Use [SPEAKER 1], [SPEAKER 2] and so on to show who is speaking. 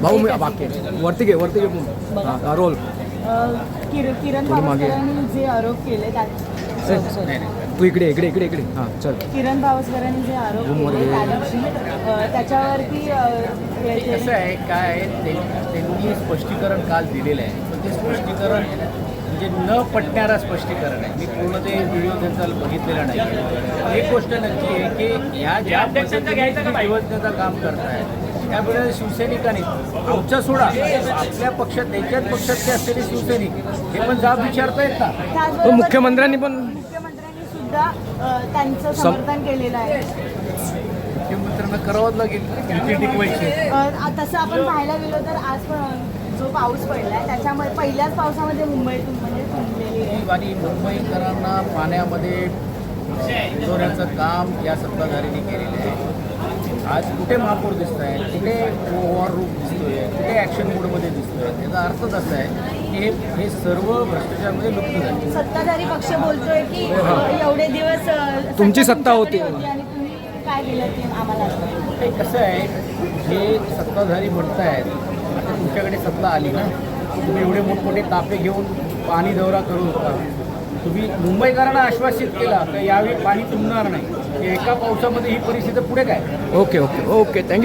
[SPEAKER 1] भाऊ मी बाकी वरती घे रोल
[SPEAKER 2] किरण भावसकरांनी जे आरोप केले
[SPEAKER 1] तू इकडे हां चल.
[SPEAKER 2] किरण भावसकरांनी जे आरोप केले त्या दिवशी त्याच्यावरती
[SPEAKER 3] कसं आहे काय त्यांनी स्पष्टीकरण काल दिलेलं आहे पण ते स्पष्टीकरण म्हणजे न पटणारा स्पष्टीकरण आहे. मी पूर्ण ते व्हिडिओ त्यांचा बघितलेला नाही. एक गोष्ट नक्की आहे की ह्या ज्या पद्धतीने योजनेचं काम करताय त्यावेळेला शिवसैनिकांनी आमच्या सोडा आपल्या पक्षात त्यांच्याच पक्षातले असलेले शिवसैनिक हे पण जाब विचारता येत ना.
[SPEAKER 1] मुख्यमंत्र्यांनी
[SPEAKER 2] सुद्धा त्यांचं समर्थन केलेलं आहे.
[SPEAKER 3] मुख्यमंत्र्यांना करावंच लागेल टिकवायचे.
[SPEAKER 2] तसं आपण पाहायला गेलो तर आज पण जो पाऊस पडलाय त्याच्यामध्ये पहिल्याच पावसामध्ये मुंबईतून म्हणजे तुंबलेली आहे
[SPEAKER 3] आणि मुंबईकरांना पाण्यामध्ये बुडवण्याचं काम या सत्ताधाऱ्यांनी केलेलं आहे. आज कुठे महापौर दिसत आहे, कुठे वॉर रूप दिसतोय, कुठे ॲक्शन मोडमध्ये दिसतोय. त्याचा अर्थच असा आहे की हे सर्व भ्रष्टाचारमध्ये लुप्त झाले.
[SPEAKER 2] सत्ताधारी पक्ष बोलतोय की एवढे दिवस
[SPEAKER 1] तुमची सत्ता होती
[SPEAKER 2] आणि तुम्ही काय दिलं ते आम्हाला.
[SPEAKER 3] ते कसं आहे जे सत्ताधारी म्हणतायत आता तुमच्याकडे सत्ता आली ना, तुम्ही एवढे मोठमोठे तापे घेऊन पाणी दौरा करू नका. तुम्ही मुंबईकरांना आश्वासित केला तर यावेळी पाणी तुंबणार नाही. एका पावसामध्ये ही परिस्थिती पुढे काय.
[SPEAKER 1] Okay thank you.